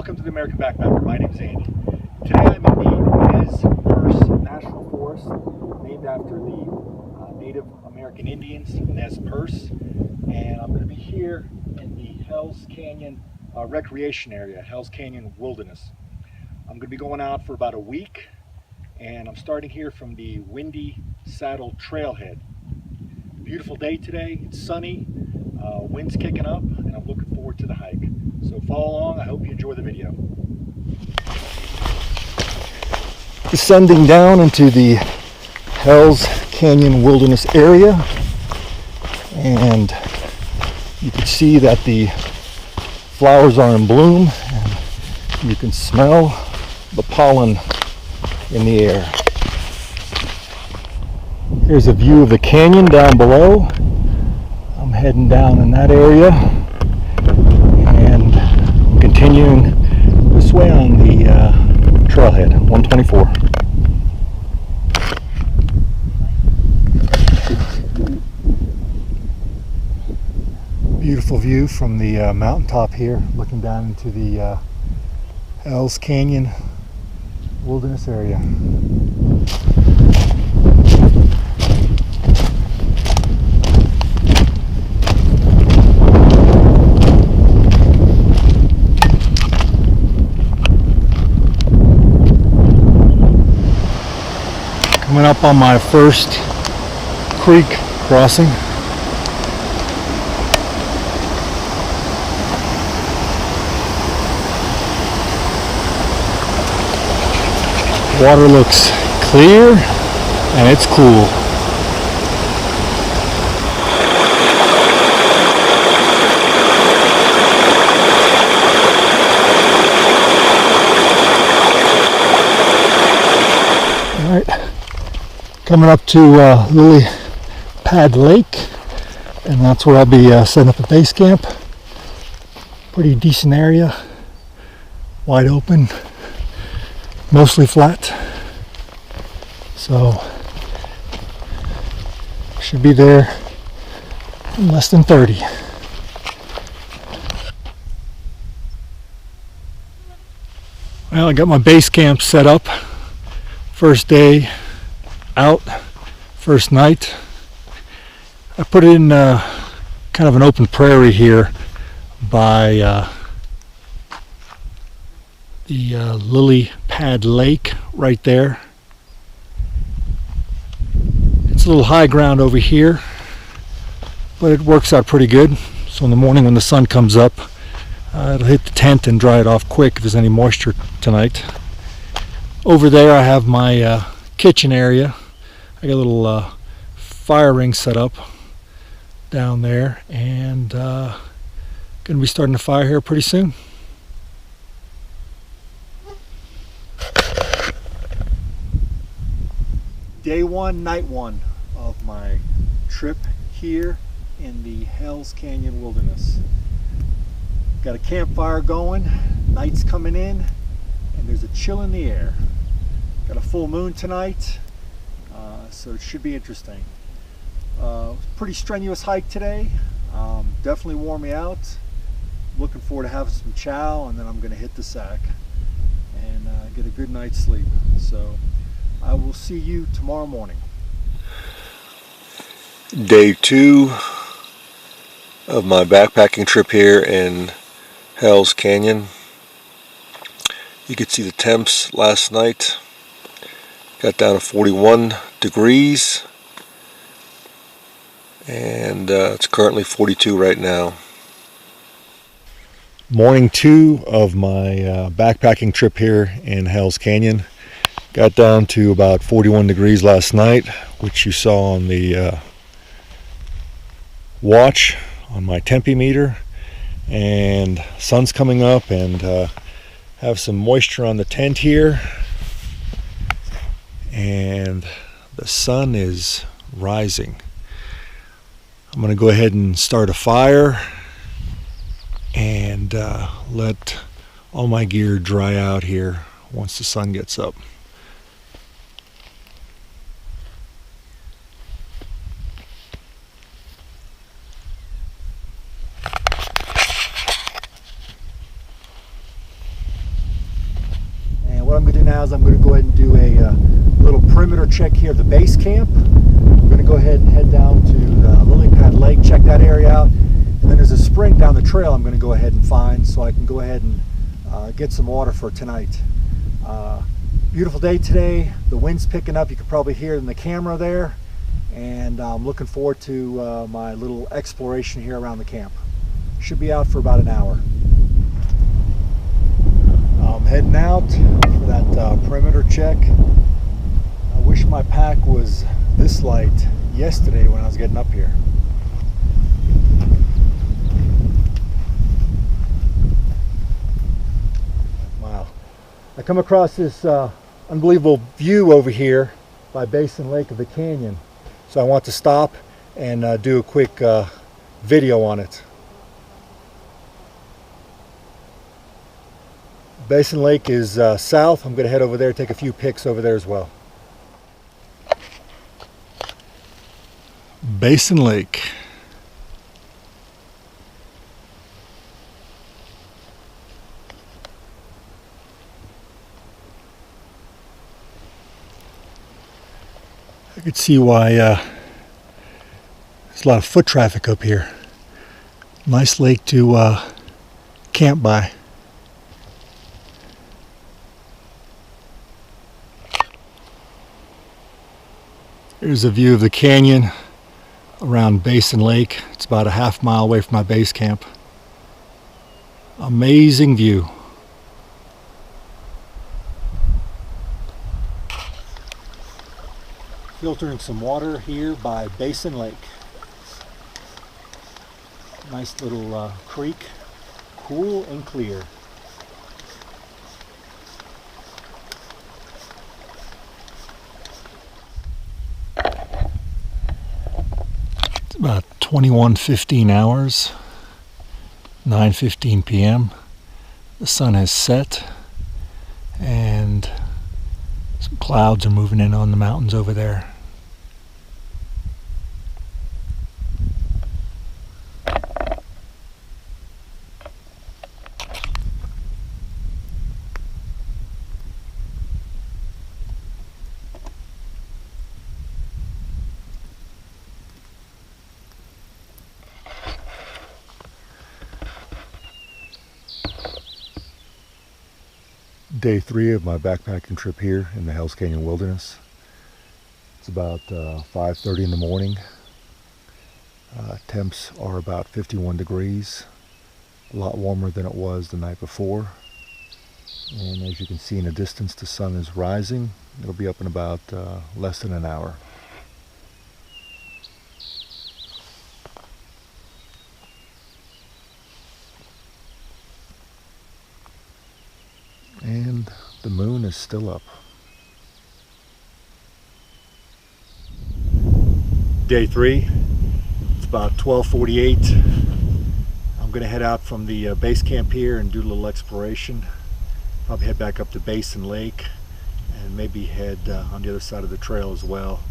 Welcome to the American Backpacker. My name is Andy. Today I'm in the Nez Perce National Forest, named after the Native American Indians, Nez Perce. And I'm going to be here in the Hells Canyon recreation area, Hells Canyon Wilderness. I'm going to be going out for about a week, and I'm starting here from the Windy Saddle Trailhead. Beautiful day today, it's sunny, wind's kicking up, and I'm looking forward to the hike. So follow along, I hope you enjoy the video. Descending down into the Hells Canyon Wilderness area, and you can see that the flowers are in bloom, and you can smell the pollen in the air. Here's a view of the canyon down below. I'm heading down in that area and continuing this way on the trailhead, 124. Beautiful view from the mountaintop here, looking down into the Hells Canyon Wilderness area. Coming up on my first creek crossing. Water looks clear and it's cool. All right. Coming up to Lily Pad Lake, and that's where I'll be setting up a base camp. Pretty decent area, wide open, mostly flat, so should be there in less than 30. Well, I got my base camp set up. First day out, first night. I put it in kind of an open prairie here by the Lily Pad Lake right there. It's a little high ground over here, but it works out pretty good. So in the morning when the sun comes up, it'll hit the tent and dry it off quick if there's any moisture tonight. Over there I have my kitchen area. I got a little fire ring set up down there, and gonna be starting a fire here pretty soon. Day one, night one of my trip here in the Hells Canyon Wilderness. Got a campfire going, night's coming in, and there's a chill in the air. Got a full moon tonight, so it should be interesting. Pretty strenuous hike today. Definitely wore me out. Looking forward to having some chow, and then I'm going to hit the sack and get a good night's sleep. So I will see you tomorrow morning. Day 2 of my backpacking trip here in Hells Canyon. You could see the temps last night. Got down to 41 degrees, and it's currently 42 right now. Morning 2 of my backpacking trip here in Hells Canyon. Got down to about 41 degrees last night, which you saw on the watch on my Tempe meter, and sun's coming up, and have some moisture on the tent here, and the sun is rising. I'm going to go ahead and start a fire and let all my gear dry out here once the sun gets up. what I'm going to do now is I'm going to go ahead and do a little perimeter check here of the base camp. We're going to go ahead and head down to Lily Pad Lake, check that area out. And then there's a spring down the trail I'm going to go ahead and find so I can go ahead and get some water for tonight. Beautiful day today. The wind's picking up. You can probably hear it in the camera there. And I'm looking forward to my little exploration here around the camp. Should be out for about an hour. I'm heading out for that perimeter check. I wish my pack was this light yesterday when I was getting up here. Wow. I come across this unbelievable view over here by Basin Lake of the canyon. So I want to stop and do a quick video on it. Basin Lake is south. I'm going to head over there, take a few pics over there as well. Basin Lake. I could see why there's a lot of foot traffic up here. Nice lake to camp by. Here's a view of the canyon around Basin Lake. It's about a half-mile away from my base camp. Amazing view. Filtering some water here by Basin Lake. Nice little creek, cool and clear. It's about 21:15 hours, 9:15 p.m. The sun has set and some clouds are moving in on the mountains over there. Day 3 of my backpacking trip here in the Hells Canyon Wilderness. It's about 5:30 in the morning. Temps are about 51 degrees, a lot warmer than it was the night before. And as you can see in the distance, the sun is rising. It'll be up in about less than an hour. And the moon is still up. Day 3, it's about 12:48. I'm going to head out from the base camp here and do a little exploration. Probably head back up to Basin Lake and maybe head on the other side of the trail as well,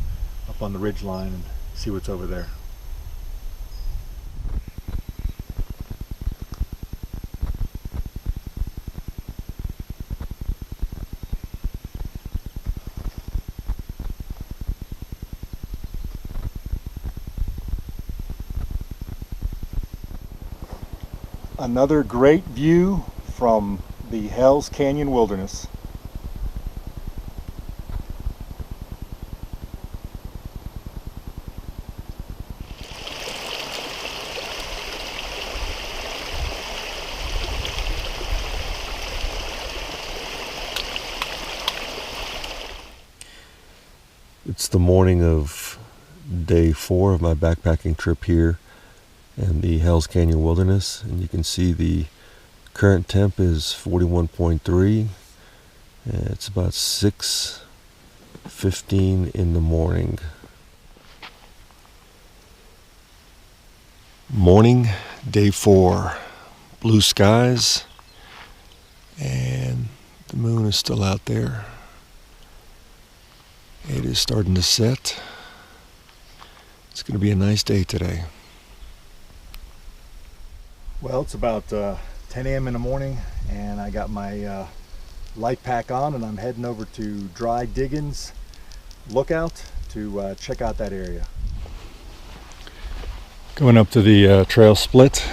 up on the ridge line and see what's over there. Another great view from the Hells Canyon Wilderness. It's the morning of day 4 of my backpacking trip here in the Hells Canyon Wilderness, and you can see the current temp is 41.3. It's about 6:15 in the morning. Morning, day 4. Blue skies, and the moon is still out there. It is starting to set. It's going to be a nice day today. Well, it's about 10 a.m. in the morning, and I got my light pack on and I'm heading over to Dry Diggins Lookout to check out that area. Going up to the trail split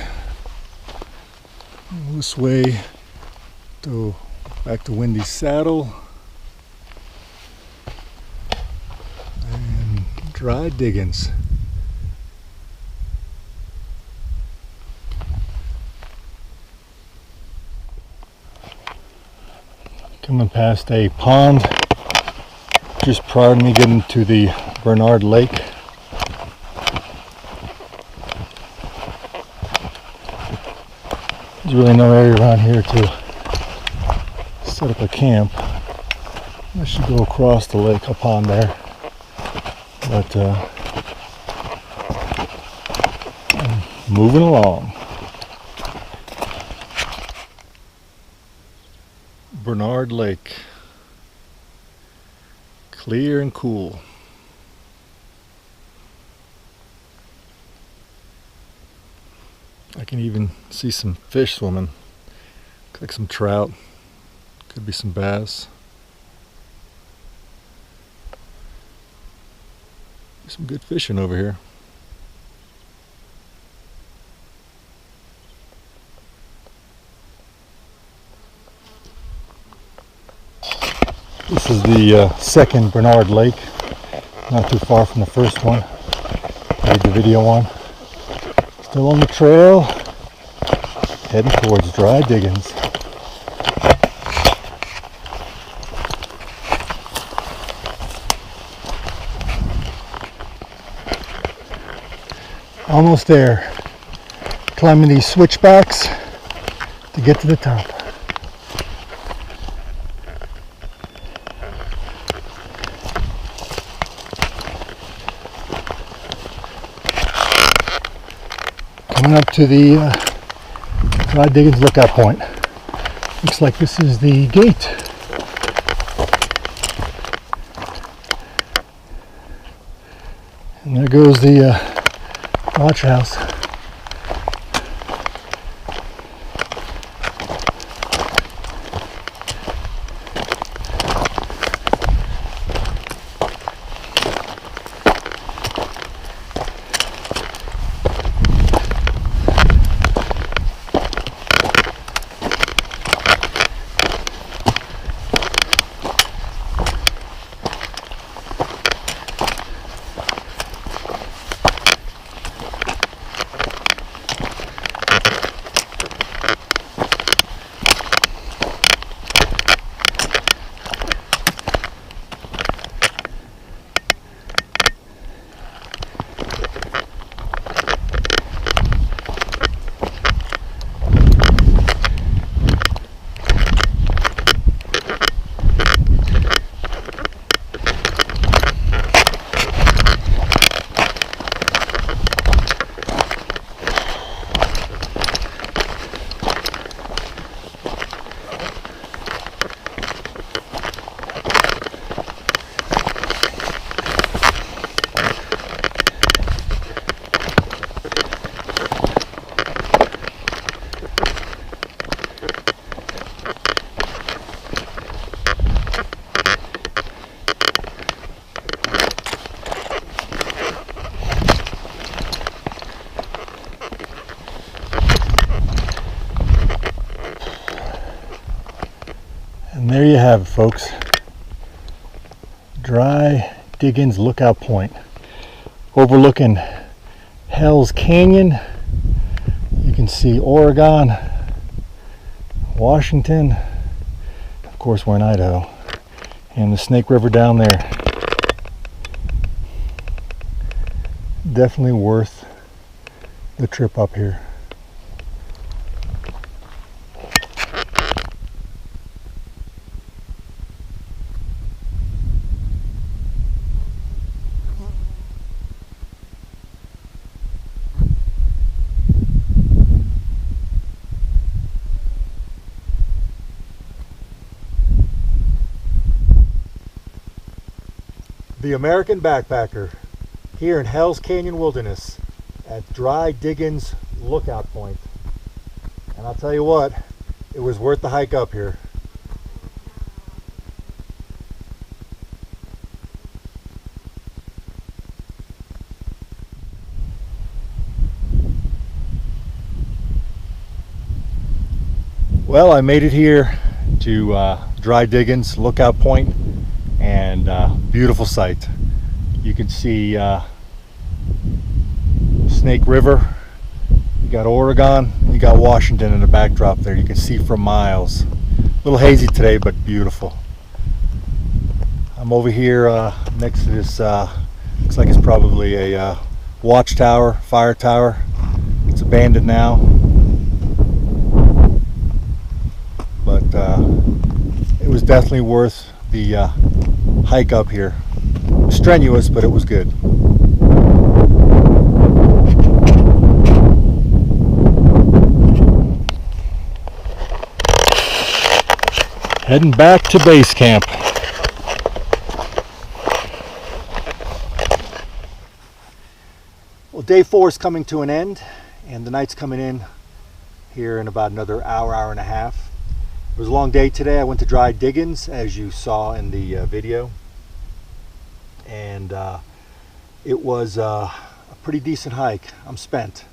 this way to back to Windy Saddle and Dry Diggins. Coming past a pond just prior to me getting to the Bernard Lake. There's really no area around here to set up a camp unless you go across the lake, a pond there. But I'm moving along. Bernard Lake, clear and cool. I can even see some fish swimming, like some trout, could be some bass. Some good fishing over here. This is the second Bernard Lake, not too far from the first one I did the video on. Still on the trail, heading towards Dry Diggins. Almost there. Climbing these switchbacks to get to the top. Coming up to the Dry Diggins lookout point. Looks like this is the gate. And there goes the watch house. And there you have it, folks. Dry Diggins Lookout Point, overlooking Hell's Canyon. You can see Oregon, Washington, of course we're in Idaho, and the Snake River down there. Definitely worth the trip up here. The American Backpacker here in Hell's Canyon Wilderness at Dry Diggins Lookout Point. And I'll tell you what, it was worth the hike up here. Well, I made it here to Dry Diggins Lookout Point, and beautiful sight. You can see Snake River, you got Oregon, and you got Washington in the backdrop there. You can see for miles. A little hazy today, but beautiful. I'm over here next to this, looks like it's probably a watchtower, fire tower. It's abandoned now. But it was definitely worth the hike up here. Strenuous, but it was good. Heading back to base camp. Well, day 4 is coming to an end, and the night's coming in here in about another hour, hour and a half. It was a long day today. I went to Dry Diggins, as you saw in the video, and it was a pretty decent hike. I'm spent,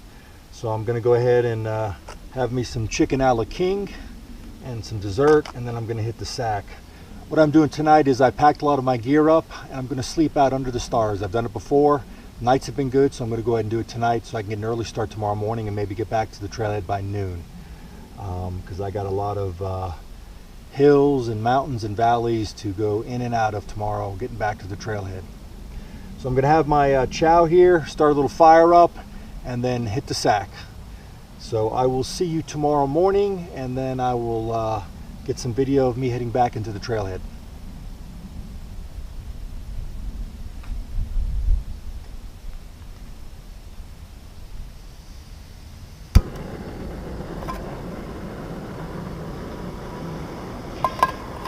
so I'm going to go ahead and have me some chicken a la king and some dessert, and then I'm going to hit the sack. What I'm doing tonight is I packed a lot of my gear up, and I'm going to sleep out under the stars. I've done it before. Nights have been good, so I'm going to go ahead and do it tonight so I can get an early start tomorrow morning and maybe get back to the trailhead by noon. Because I got a lot of hills and mountains and valleys to go in and out of tomorrow, getting back to the trailhead. So I'm going to have my chow here, start a little fire up, and then hit the sack. So I will see you tomorrow morning, and then I will get some video of me heading back into the trailhead.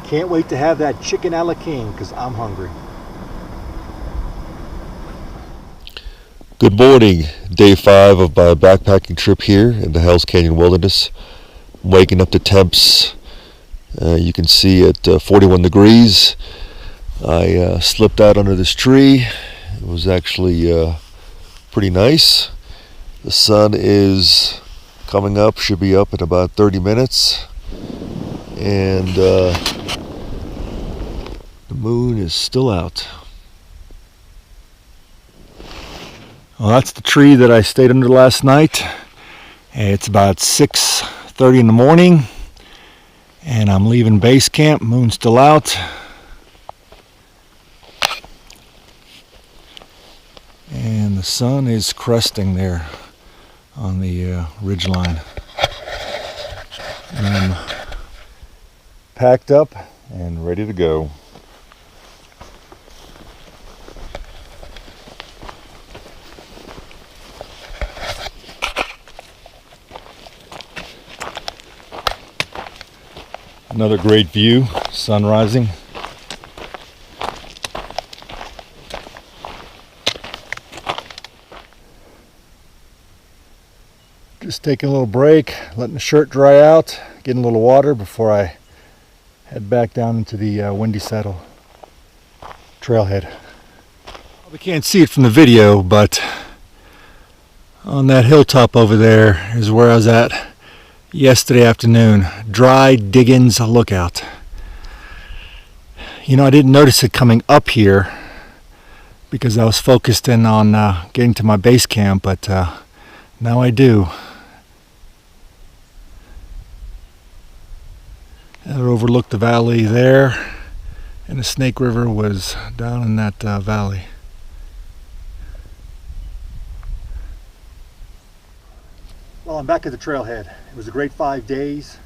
Can't wait to have that chicken a la king because I'm hungry. Good morning. Day 5 of my backpacking trip here in the Hells Canyon Wilderness. I'm waking up to temps. You can see at 41 degrees. I slipped out under this tree. It was actually pretty nice. The sun is coming up, should be up in about 30 minutes. And the moon is still out. Well, that's the tree that I stayed under last night. It's about 6:30 in the morning, and I'm leaving base camp. Moon's still out. And the sun is cresting there on the ridge line. And I'm packed up and ready to go. Another great view, sun rising. Just taking a little break, letting the shirt dry out, getting a little water before I head back down into the Windy Saddle trailhead. We can't see it from the video, but on that hilltop over there is where I was at yesterday afternoon. Dry Diggins Lookout. You know, I didn't notice it coming up here because I was focused in on getting to my base camp, but now I do. It overlooked the valley there, and the Snake River was down in that valley. Well, I'm back at the trailhead. It was a great 5 days,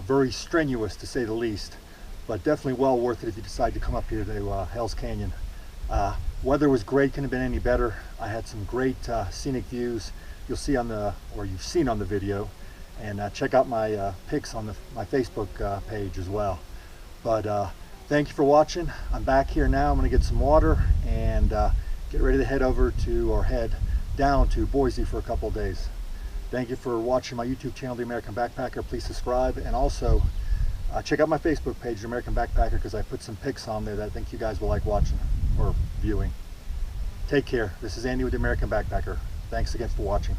very strenuous to say the least, but definitely well worth it if you decide to come up here to Hells Canyon. Weather was great, couldn't have been any better. I had some great scenic views. You'll see on the, or you've seen on the video, and check out my pics on my Facebook page as well. But thank you for watching. I'm back here now. I'm going to get some water and get ready to head over to, or head down to Boise for a couple of days. Thank you for watching my YouTube channel, The American Backpacker. Please subscribe, and also check out my Facebook page, The American Backpacker, because I put some pics on there that I think you guys will like watching or viewing. Take care. This is Andy with The American Backpacker. Thanks again for watching.